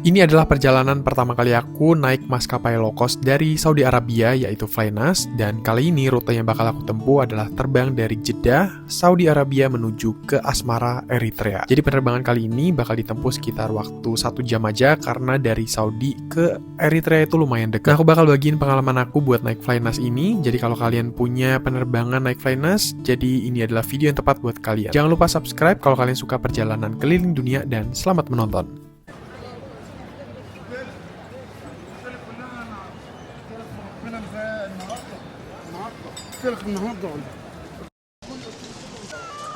Ini adalah perjalanan pertama kali aku naik maskapai low cost dari Saudi Arabia, yaitu Flynas, dan kali ini rute yang bakal aku tempuh adalah terbang dari Jeddah, Saudi Arabia menuju ke Asmara, Eritrea. Jadi penerbangan kali ini bakal ditempuh sekitar waktu 1 jam aja, karena dari Saudi ke Eritrea itu lumayan dekat. Nah, aku bakal bagiin pengalaman aku buat naik Flynas ini, jadi kalau kalian punya penerbangan naik Flynas, jadi ini adalah video yang tepat buat kalian. Jangan lupa subscribe kalau kalian suka perjalanan keliling dunia, dan selamat menonton.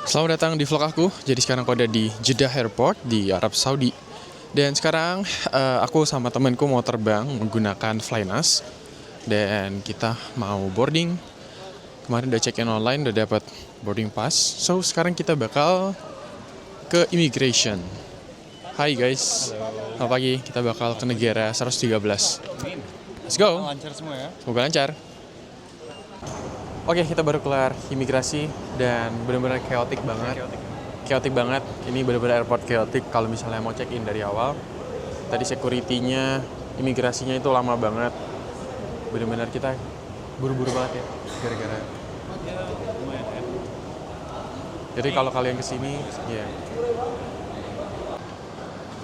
Selamat datang di vlog aku. Jadi sekarang aku ada di Jeddah Airport di Arab Saudi. Dan sekarang aku sama temenku mau terbang menggunakan Flynas. Dan kita mau boarding. Kemarin udah check-in online, udah dapat boarding pass. So sekarang kita bakal ke immigration. Hai guys. Selamat pagi. Kita bakal ke negara 113. Let's go. Lancar semua ya. Semoga lancar. Oke, kita baru kelar imigrasi dan benar-benar chaotic banget. Chaotic banget. Ini benar-benar airport chaotic kalau misalnya mau check-in dari awal. Tadi security-nya, imigrasinya itu lama banget. Benar-benar kita buru-buru banget ya, gara-gara. Jadi kalau kalian kesini, ya.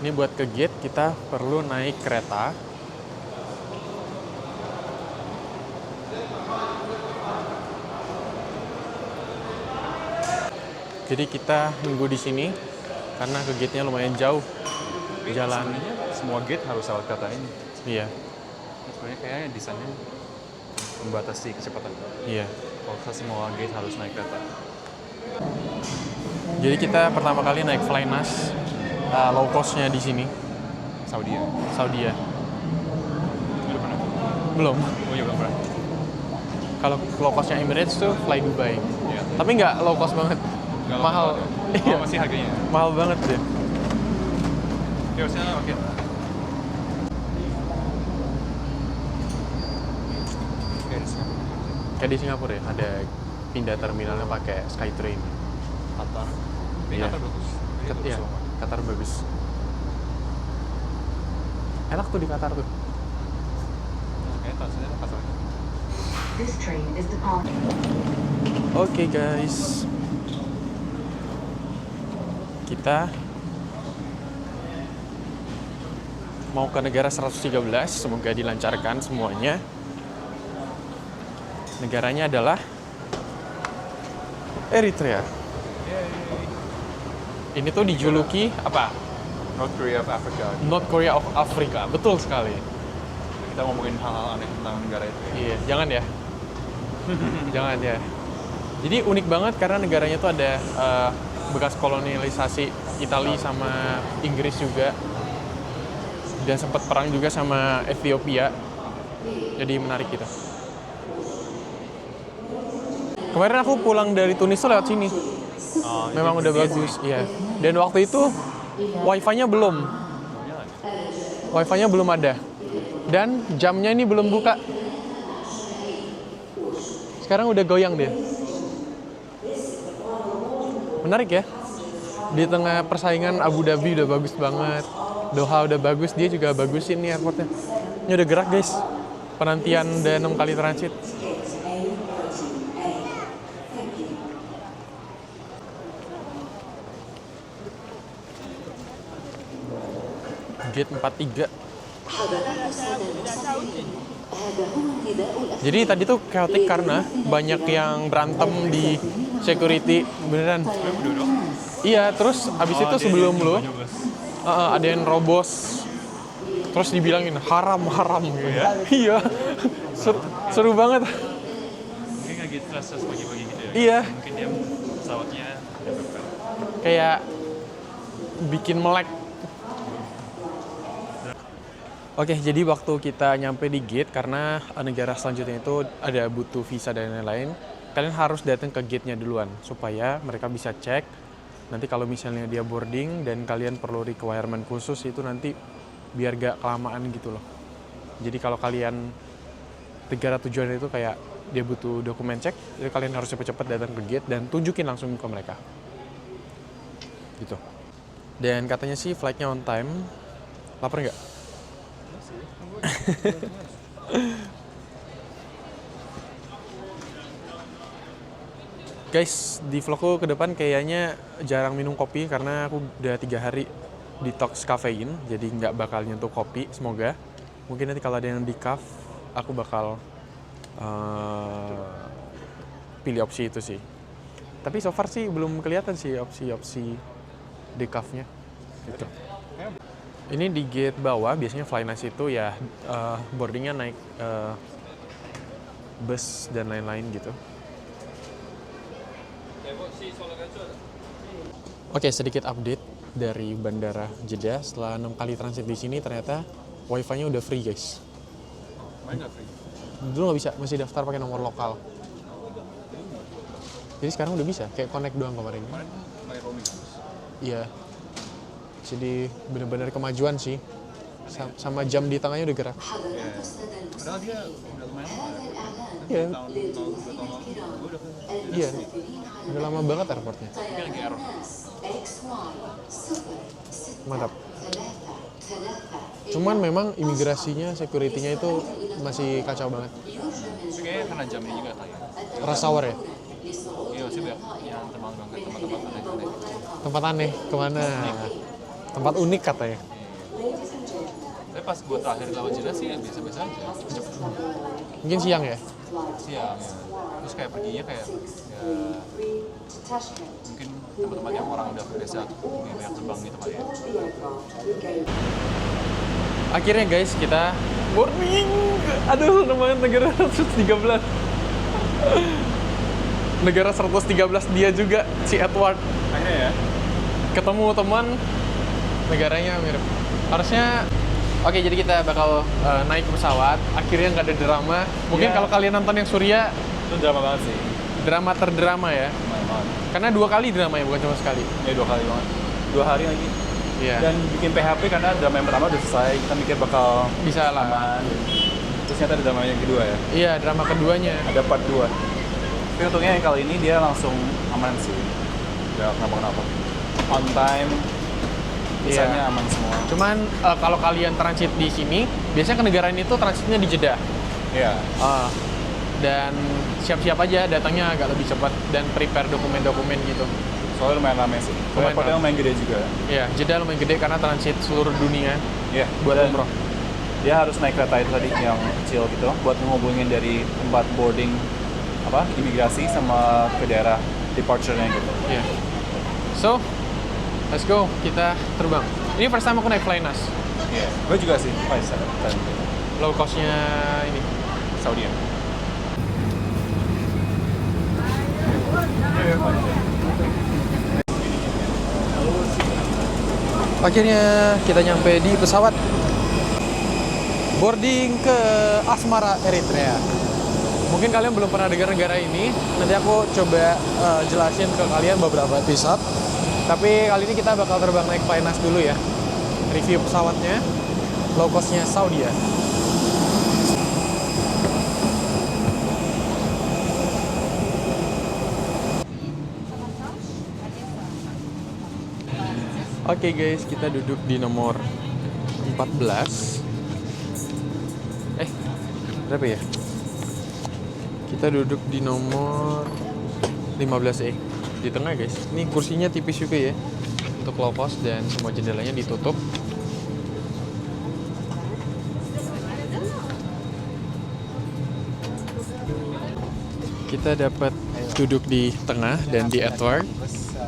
Ini buat ke gate kita perlu naik kereta. Jadi kita nunggu di sini karena ke gate-nya lumayan jauh. Jalan Semua gate harus lewat kereta ini. iya, Sebenarnya kayaknya desainnya membatasi kecepatan. iya. Kalau semua gate harus naik kereta. Jadi kita pertama kali naik Flynas low cost-nya di sini, Saudi ya? Saudi ya. Udah pernah? Belum. Oh iya belum pernah. Kalau low cost-nya Emirates tuh Fly Dubai. Iya. Tapi nggak low cost banget. Nggak Mahal. lama ya? Iya. Oh, masih harganya. Mahal banget deh. Ya maksudnya oke. Kayak di Singapura ya, ada pindah terminalnya pakai Skytrain. Qatar. Ini Iya. Qatar bagus. Ini bagus Iya, banget. Qatar bagus. Enak tuh di Qatar tuh. Nah, kayaknya transitnya Qatar. This train is departing. Oke guys, kita mau ke negara 113, semoga dilancarkan semuanya. Negaranya adalah Eritrea. Ini tuh dijuluki apa? North Korea of Africa. North Korea of Africa, betul sekali. Kita ngomongin hal-hal aneh tentang negara itu. Iya, jangan ya. Jangan ya. Jadi unik banget karena negaranya tuh ada bekas kolonialisasi Italia sama Inggris juga. Dan sempat perang juga sama Ethiopia. Jadi menarik gitu. Kemarin aku pulang dari Tunis tuh lewat sini. Oh, Memang udah bagus, iya. Dan waktu itu wifi-nya belum. Wifi-nya belum ada. Dan jamnya ini belum buka. Sekarang udah goyang dia. Menarik ya. Di tengah persaingan Abu Dhabi udah bagus banget. Doha udah bagus, dia juga bagusin nih airportnya. Ini udah gerak guys. Penantian udah 6 kali transit. Gate 43. Jadi tadi tuh chaotic karena banyak yang berantem di security, beneran. Iya, terus abis itu sebelum lu ada yang robos, terus dibilangin haram gitu. Iya, seru banget. Mungkin nggak gitu terus pagi-pagi gitu ya. Iya, Mungkin dia pesawatnya kayak bikin melek. Oke, jadi waktu kita nyampe di gate, karena negara selanjutnya itu ada butuh visa dan lain-lain, kalian harus datang ke gate-nya duluan, supaya mereka bisa cek. Nanti kalau misalnya dia boarding dan kalian perlu requirement khusus, itu nanti biar gak kelamaan gitu loh. Jadi kalau kalian negara tujuan itu kayak dia butuh dokumen cek, jadi kalian harus cepet-cepet datang ke gate dan tunjukin langsung ke mereka. Gitu. Dan katanya sih flightnya on time. Lapar nggak? Guys, di vlogku ke depan kayaknya jarang minum kopi karena aku udah 3 hari detox kafein, jadi nggak bakal nyentuh kopi, semoga. Mungkin nanti kalau ada yang decaf, aku bakal pilih opsi itu sih. Tapi so far sih belum kelihatan sih opsi-opsi decafnya. Gitu. Ini di gate bawah, biasanya Flynas itu ya boardingnya naik bus dan lain-lain gitu. Oke, sedikit update dari Bandara Jeddah. Setelah 6 kali transit di sini, ternyata wifi-nya udah free, guys. Main nggak free? Dulu nggak bisa, masih daftar pakai nomor lokal. Jadi sekarang udah bisa, kayak connect doang kemarin. Kemarin pakai roaming. Iya. Jadi bener-bener kemajuan sih. Sama jam di tangannya udah gerak. Padahal dia udah lumayan lama. Iya. Tahun 2 tahun lalu. Gue udah Iya. Udah lama banget airportnya. Tapi lagi error. Mantap. Cuman memang imigrasinya, security-nya itu masih kacau banget. Tapi kayaknya karena jam ini juga tanya. Rush hour ya? Iya, masih banyak yang terbang ke tempat-tempat aneh-aneh. Tempat aneh, kemana? Tempat unik katanya. Tapi pas gue terakhir lewat Jeddah sih ya biasa-biasa aja. Mungkin siang ya? Siang. Terus kayak perginya kayak ya mungkin tempat-tempat yang orang udah biasa banyak terbang gitu kali ya. Akhirnya guys, kita boarding. Aduh, namanya negara 113. Negara 113 dia juga, si Edward. Akhirnya ya. Ketemu teman, negaranya mirip. Harusnya, oke, jadi kita bakal naik pesawat. Akhirnya nggak ada drama. Mungkin Iya. kalau kalian nonton yang Surya, Itu drama banget sih. drama terdrama ya. Lumayan banget. Karena 2 kali drama ya, bukan cuma sekali. Ya 2 kali banget. 2 hari lagi. Iya. Dan bikin PHP karena drama yang pertama udah selesai. Kita mikir bakal Bisa lah. aman. Terus ternyata ada drama yang kedua ya. Iya, drama keduanya. Ada part 2. Tapi untungnya yang kali ini dia langsung aman sih. Gak kenapa-kenapa. On time. Bisanya aman semua. Cuman kalau kalian transit di sini, biasanya ke negara ini tuh transitnya di Jeddah. Iya. Dan siap-siap aja, datangnya agak lebih cepat dan prepare dokumen-dokumen gitu. Soalnya lumayan rame sih. Lumayan Airportnya rame. lumayan gede juga. Iya, Jeddah lumayan gede karena transit seluruh dunia Iya. buat Dan umroh. dia harus naik kereta itu tadi yang kecil gitu buat menghubungin dari tempat boarding imigrasi sama ke daerah departure-nya gitu. Iya. So, let's go, kita terbang. Ini first time aku naik Flynas. Iya. Gue juga sih. Low cost-nya ini. Saudi ya. Akhirnya kita nyampe di pesawat. Boarding ke Asmara, Eritrea. Mungkin kalian belum pernah dengar negara ini. Nanti aku coba jelasin ke kalian beberapa episode. Tapi kali ini kita bakal terbang naik Flynas dulu ya. Review pesawatnya. Low cost-nya Saudi ya. Oke guys, kita duduk di nomor 14. Berapa ya? Kita duduk di nomor 15E. Di tengah guys. Ini kursinya tipis juga ya. Untuk low cost dan semua jendelanya ditutup. Kita dapat duduk di tengah dan di Edward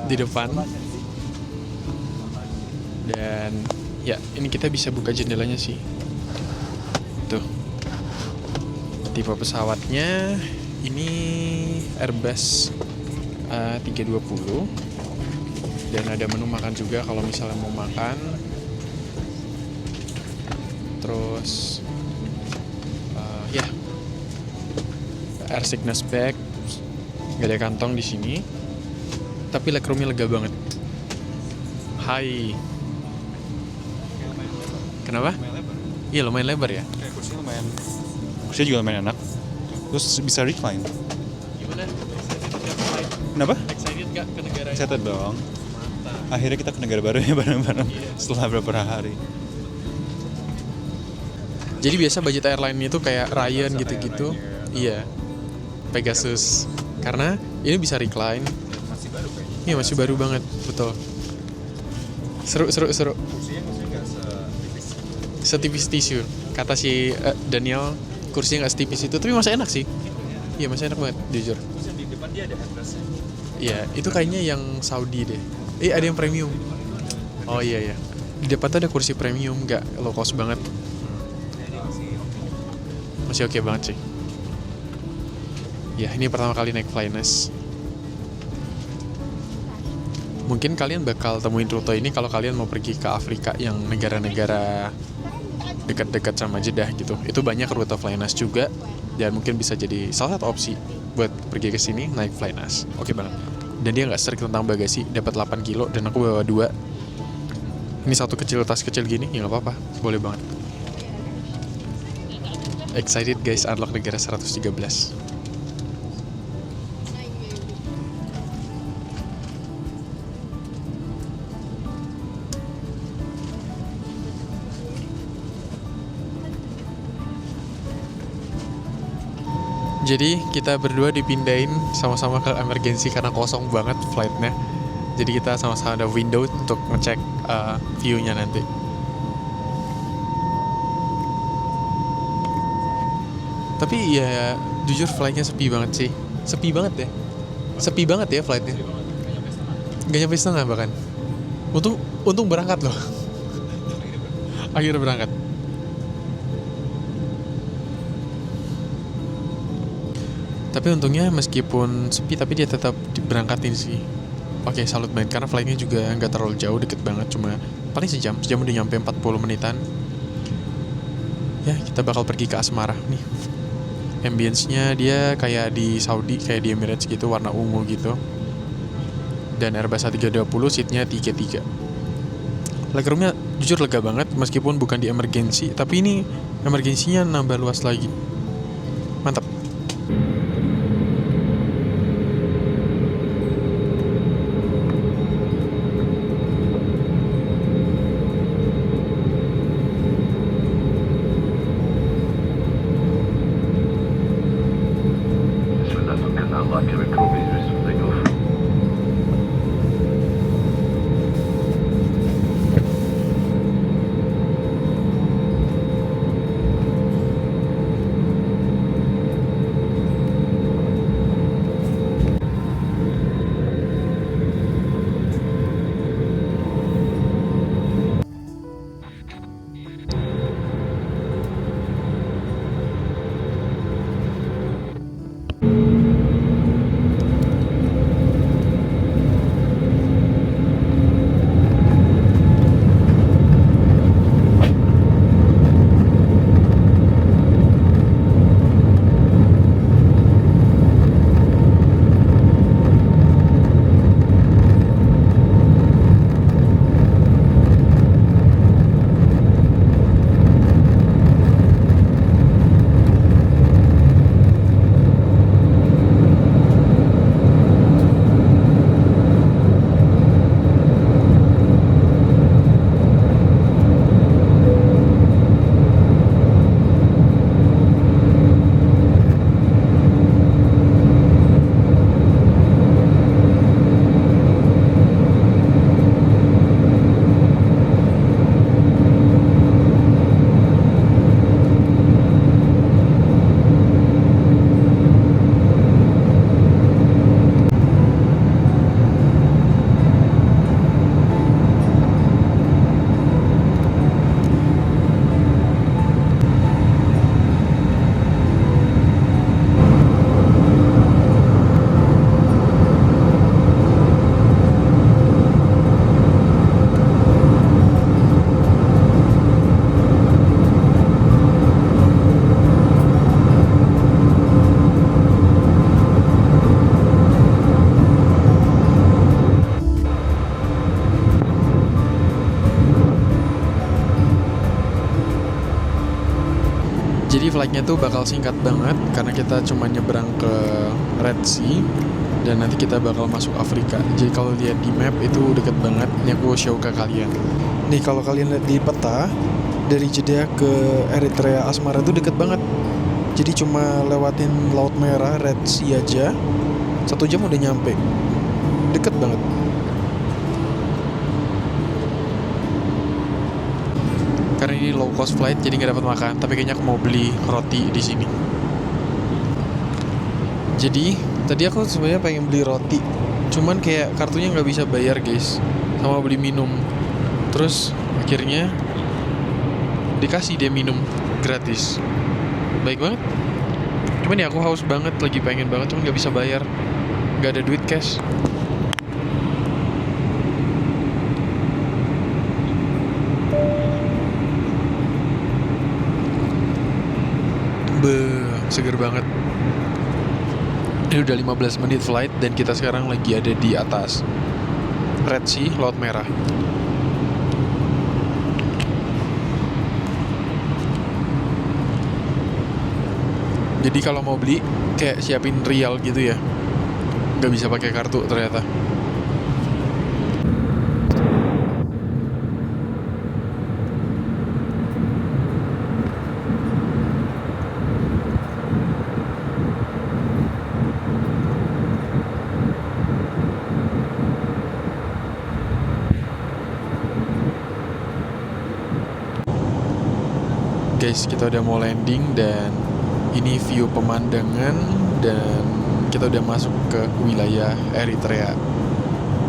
di depan. Dan ya, ini kita bisa buka jendelanya sih. Tuh. Tipe pesawatnya ini Airbus 320. Dan ada menu makan juga kalau misalnya mau makan. Terus ya, air sickness bag, gak ada kantong di sini. Tapi legroomnya lega banget. Hai. Kenapa? Iya, lumayan lebar ya. Kayak kursinya lumayan. Kursinya juga lumayan enak. Terus bisa recline. Gimana? Kenapa? Excited gak ke negara ini? Excited dong. Mantap. Akhirnya kita ke negara baru ya bareng-bareng setelah beberapa hari. Jadi biasa budget airline itu kayak Ryan gitu-gitu. Iya. Pegasus. Karena ini bisa recline. Masih baru kayaknya. Iya, masih baru banget, betul. Seru. Kursinya nggak setipis. Setipis tisu. Kata si Daniel, kursinya nggak setipis itu, tapi masih enak sih. Iya, masih enak banget, jujur. Terus yang di depan dia ada headrestnya. Iya, itu kayaknya yang Saudi deh. Ada yang premium. Oh iya. Di depan tuh ada kursi premium, nggak low cost banget. Masih oke banget sih. Ya, ini pertama kali naik Flynas. Mungkin kalian bakal temuin rute ini kalau kalian mau pergi ke Afrika yang negara-negara dekat-dekat sama Jeddah gitu. Itu banyak rute Flynas juga, dan mungkin bisa jadi salah satu opsi buat pergi ke sini naik Flynas. Oke banget. Dan dia nggak strict tentang bagasi, dapat 8 kilo dan aku bawa 2. Ini satu kecil, tas kecil gini, ya nggak apa-apa, boleh banget. Excited guys, unlock negara 113. Jadi kita berdua dipindahin sama-sama ke emergency karena kosong banget flightnya. Jadi kita sama-sama ada window untuk ngecek view-nya nanti. Tapi ya jujur flightnya sepi banget sih. Sepi banget ya. Sepi banget ya flightnya. Gak nyampe setengah bahkan. Untung berangkat loh. Akhirnya berangkat. Tapi untungnya meskipun sepi tapi dia tetap diberangkatin sih. Oke, salut banget karena flightnya juga nggak terlalu jauh, deket banget, cuma paling sejam udah nyampe 40 menitan. Ya, kita bakal pergi ke Asmara nih. Ambience-nya dia kayak di Saudi, kayak di Emirates gitu, warna ungu gitu. Dan Airbus A320 seatnya 33. Legroomnya jujur lega banget meskipun bukan di emergency, tapi ini emergensinya nambah luas lagi. Mantap. Jadi flightnya tuh bakal singkat banget karena kita cuma nyebrang ke Red Sea dan nanti kita bakal masuk Afrika. Jadi kalau lihat di map itu deket banget. Ini aku show ke kalian. Nih kalau kalian lihat di peta, dari Jeddah ke Eritrea Asmara itu deket banget. Jadi cuma lewatin Laut Merah, Red Sea aja 1 jam udah nyampe. Deket banget. Karena ini low cost flight jadi nggak dapat makan, tapi kayaknya aku mau beli roti di sini. Jadi tadi aku sebenarnya pengen beli roti, cuman kayak kartunya nggak bisa bayar guys, sama beli minum. Terus akhirnya dikasih dia minum gratis, baik banget. Cuman ya aku haus banget, lagi pengen banget, cuman nggak bisa bayar, nggak ada duit cash. Seger banget. Ini udah 15 menit flight dan kita sekarang lagi ada di atas Red Sea, Laut Merah. Jadi kalau mau beli kayak siapin rial gitu ya, nggak bisa pakai kartu ternyata. Guys, kita udah mau landing dan ini view pemandangan dan kita udah masuk ke wilayah Eritrea.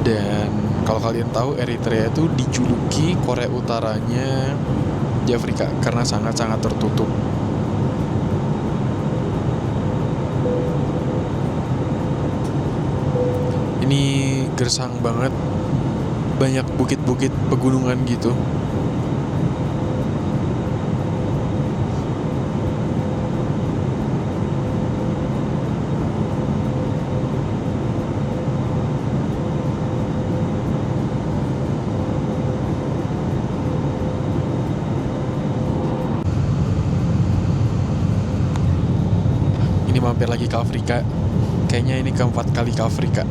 Dan kalau kalian tahu, Eritrea itu dijuluki Korea Utaranya di Afrika karena sangat-sangat tertutup. Ini gersang banget, banyak bukit-bukit pegunungan gitu. Mampir lagi ke Afrika. Kayaknya ini keempat kali ke Afrika.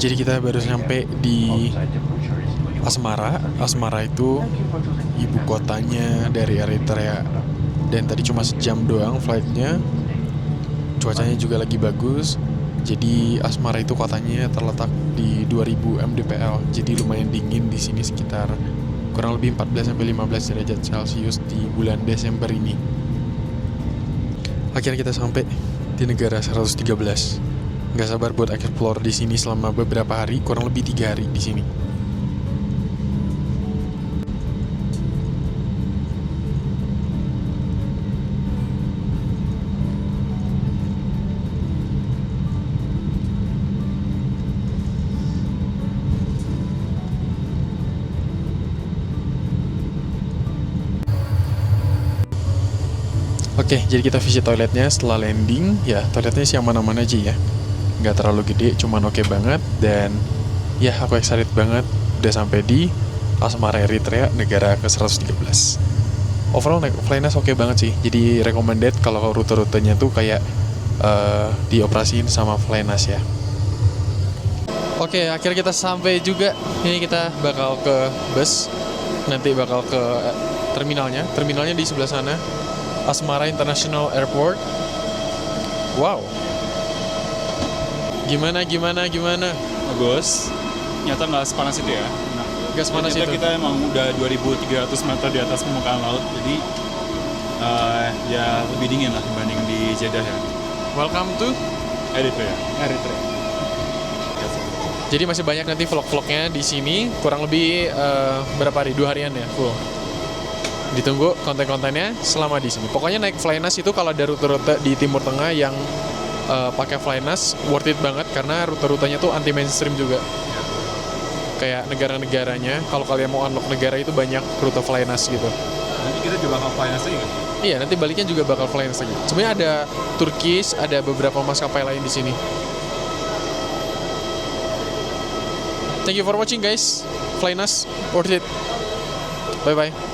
Jadi kita baru sampai di Asmara. Asmara itu ibu kotanya dari Eritrea. Dan tadi cuma sejam doang flightnya. Cuacanya juga lagi bagus. Jadi Asmara itu kotanya terletak di 2000 mdpl. Jadi lumayan dingin di sini, sekitar kurang lebih 14-15 derajat Celcius di bulan Desember ini. Akhirnya kita sampai di negara 113. Nggak sabar buat explore di sini selama beberapa hari, kurang lebih 3 hari di sini. Oke, jadi kita visit toiletnya setelah landing. Ya, toiletnya sih aman-aman aja ya. Nggak terlalu gede, cuman oke banget. Dan ya, aku excited banget udah sampai di Asmara Eritrea, negara ke-113. Overall, naik Flynas oke banget sih. Jadi recommended kalau rute-rutenya tuh kayak dioperasiin sama Flynas ya. Oke, akhirnya kita sampai juga. Ini kita bakal ke bus. Nanti bakal ke terminalnya. Terminalnya di sebelah sana. Asmara International Airport. Wow. Gimana? Bagus. Nyata nggak sepanas itu ya. Nah, Nggak sepanas ternyata itu. kita emang udah 2.300 meter di atas permukaan laut. Jadi ya lebih dingin lah dibanding di Jeddah ya. Welcome to Eritrea. Jadi masih banyak nanti vlog-vlognya di sini. Kurang lebih berapa hari? 2 harian ya full. Ditunggu konten-kontennya selama di sini. Pokoknya naik Flynas itu kalau ada rute-rute di Timur Tengah yang pakai Flynas worth it banget karena rute-rutenya tuh anti mainstream juga. Kayak negara-negaranya, kalau kalian mau unlock negara itu banyak rute Flynas gitu. Nanti kita juga bakal Flynas lagi kan? Iya, nanti baliknya juga bakal Flynas lagi. Sebenarnya ada Turkish, ada beberapa maskapai lain di sini. Thank you for watching guys. Flynas worth it. Bye bye.